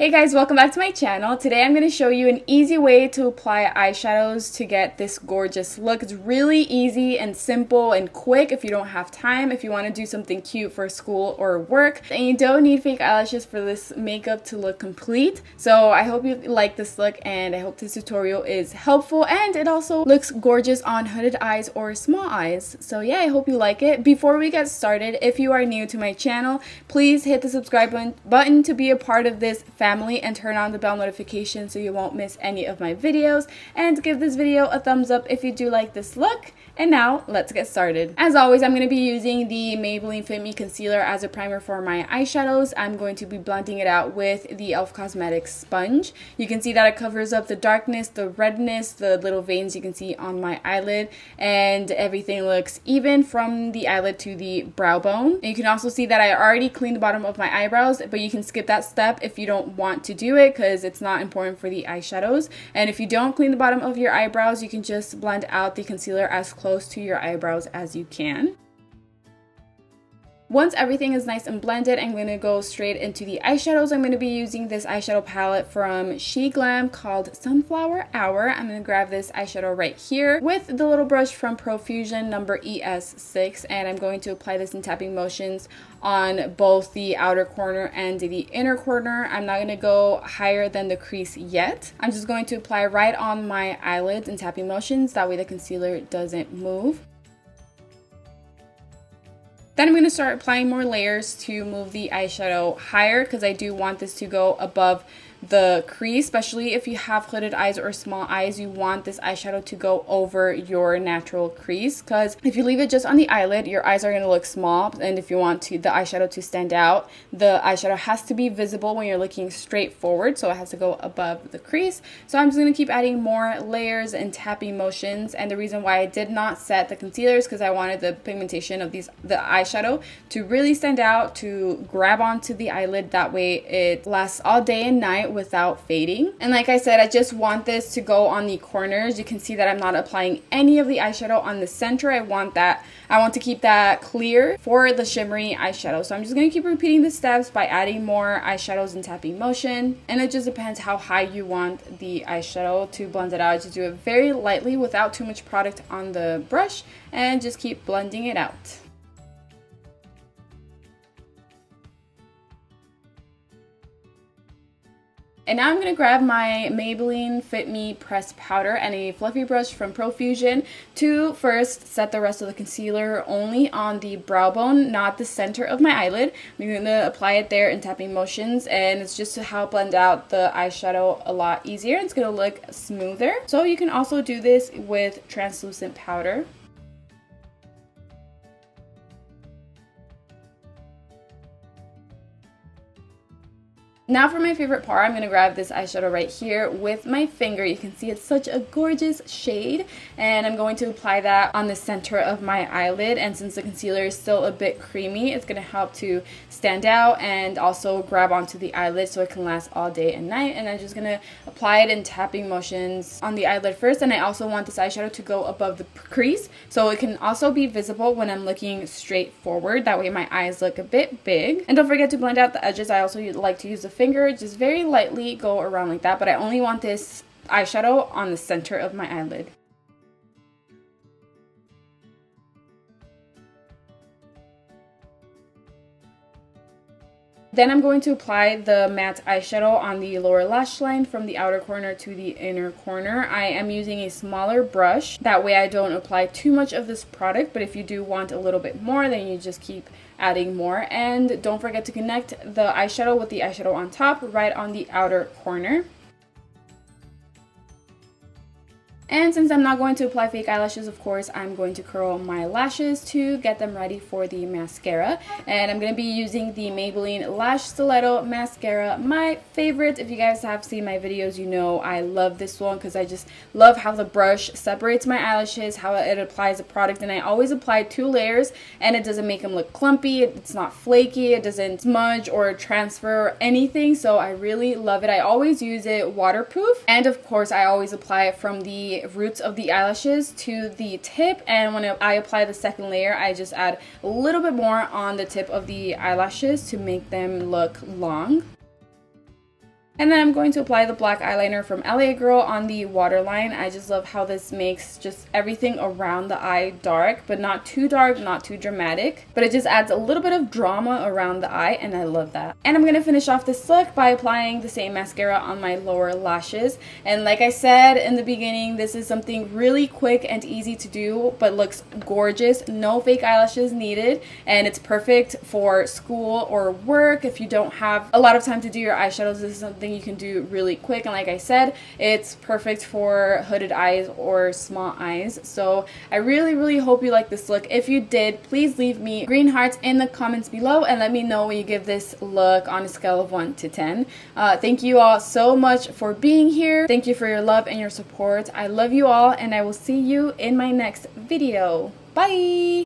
Hey guys, welcome back to my channel. Today I'm going to show you an easy way to apply eyeshadows to get this gorgeous look. It's really easy and simple and quick if you don't have time, if you want to do something cute for school or work. And you don't need fake eyelashes for this makeup to look complete. So I hope you like this look and I hope this tutorial is helpful, and it also looks gorgeous on hooded eyes or small eyes. So yeah, I hope you like it. Before we get started, if you are new to my channel, please hit the subscribe button to be a part of this family and turn on the bell notification so you won't miss any of my videos, and give this video a thumbs up if you do like this look. And now let's get started. As always, I'm going to be using the Maybelline Fit Me concealer as a primer for my eyeshadows. I'm going to be blending it out with the e.l.f. Cosmetics sponge. You can see that it covers up the darkness, the redness, the little veins you can see on my eyelid, and everything looks even from the eyelid to the brow bone. And you can also see that I already cleaned the bottom of my eyebrows, but you can skip that step if you don't want to do it because it's not important for the eyeshadows. And if you don't clean the bottom of your eyebrows, you can just blend out the concealer as close to your eyebrows as you can. Once everything is nice and blended, I'm going to go straight into the eyeshadows. I'm going to be using this eyeshadow palette from She Glam called Sunflower Hour. I'm going to grab this eyeshadow right here with the little brush from Profusion number ES6, and I'm going to apply this in tapping motions on both the outer corner and the inner corner. I'm not going to go higher than the crease yet. I'm just going to apply right on my eyelids in tapping motions. That way the concealer doesn't move. Then I'm going to start applying more layers to move the eyeshadow higher, because I do want this to go above the crease. Especially if you have hooded eyes or small eyes, you want this eyeshadow to go over your natural crease, because if you leave it just on the eyelid, your eyes are going to look small, and if you want the eyeshadow to stand out, the eyeshadow has to be visible when you're looking straight forward, so it has to go above the crease. So I'm just going to keep adding more layers and tapping motions, and the reason why I did not set the concealer is because I wanted the pigmentation of the eyeshadow to really stand out, to grab onto the eyelid. That way it lasts all day and night without fading. And like I said, I just want this to go on the corners. You can see that I'm not applying any of the eyeshadow on the center. I want to keep that clear for the shimmery eyeshadow. So I'm just going to keep repeating the steps by adding more eyeshadows and tapping motion. And it just depends how high you want the eyeshadow to blend it out. Just do it very lightly without too much product on the brush, and just keep blending it out. And now I'm going to grab my Maybelline Fit Me pressed powder and a fluffy brush from Profusion to first set the rest of the concealer only on the brow bone, not the center of my eyelid. I'm going to apply it there in tapping motions, and it's just to help blend out the eyeshadow a lot easier. It's going to look smoother. So you can also do this with translucent powder. Now for my favorite part, I'm going to grab this eyeshadow right here with my finger. You can see it's such a gorgeous shade, and I'm going to apply that on the center of my eyelid. And since the concealer is still a bit creamy, it's going to help to stand out and also grab onto the eyelid so it can last all day and night. And I'm just going to apply it in tapping motions on the eyelid first, and I also want this eyeshadow to go above the crease so it can also be visible when I'm looking straight forward. That way my eyes look a bit big. And don't forget to blend out the edges. I also like to use the finger, just very lightly go around like that, but I only want this eyeshadow on the center of my eyelid. Then I'm going to apply the matte eyeshadow on the lower lash line from the outer corner to the inner corner. I am using a smaller brush. That way I don't apply too much of this product, but if you do want a little bit more, then you just keep adding more. And don't forget to connect the eyeshadow with the eyeshadow on top, right on the outer corner. And since I'm not going to apply fake eyelashes, of course, I'm going to curl my lashes to get them ready for the mascara. And I'm going to be using the Maybelline Lash Stiletto mascara, my favorite. If you guys have seen my videos, you know I love this one because I just love how the brush separates my eyelashes, how it applies the product. And I always apply 2 layers, and it doesn't make them look clumpy. It's not flaky. It doesn't smudge or transfer or anything. So I really love it. I always use it waterproof. And of course, I always apply it from the roots of the eyelashes to the tip, and when I apply the second layer, I just add a little bit more on the tip of the eyelashes to make them look long. And then I'm going to apply the black eyeliner from LA Girl on the waterline. I just love how this makes just everything around the eye dark, but not too dark, not too dramatic. But it just adds a little bit of drama around the eye, and I love that. And I'm going to finish off this look by applying the same mascara on my lower lashes. And like I said in the beginning, this is something really quick and easy to do, but looks gorgeous. No fake eyelashes needed, and it's perfect for school or work. If you don't have a lot of time to do your eyeshadows, this is something you can do really quick. And like I said, it's perfect for hooded eyes or small eyes. So I really hope you like this look. If you did, please leave me green hearts in the comments below and let me know what you give this look on a scale of 1 to 10. Thank you all so much for being here. Thank you for your love and your support. I love you all, and I will see you in my next video. Bye!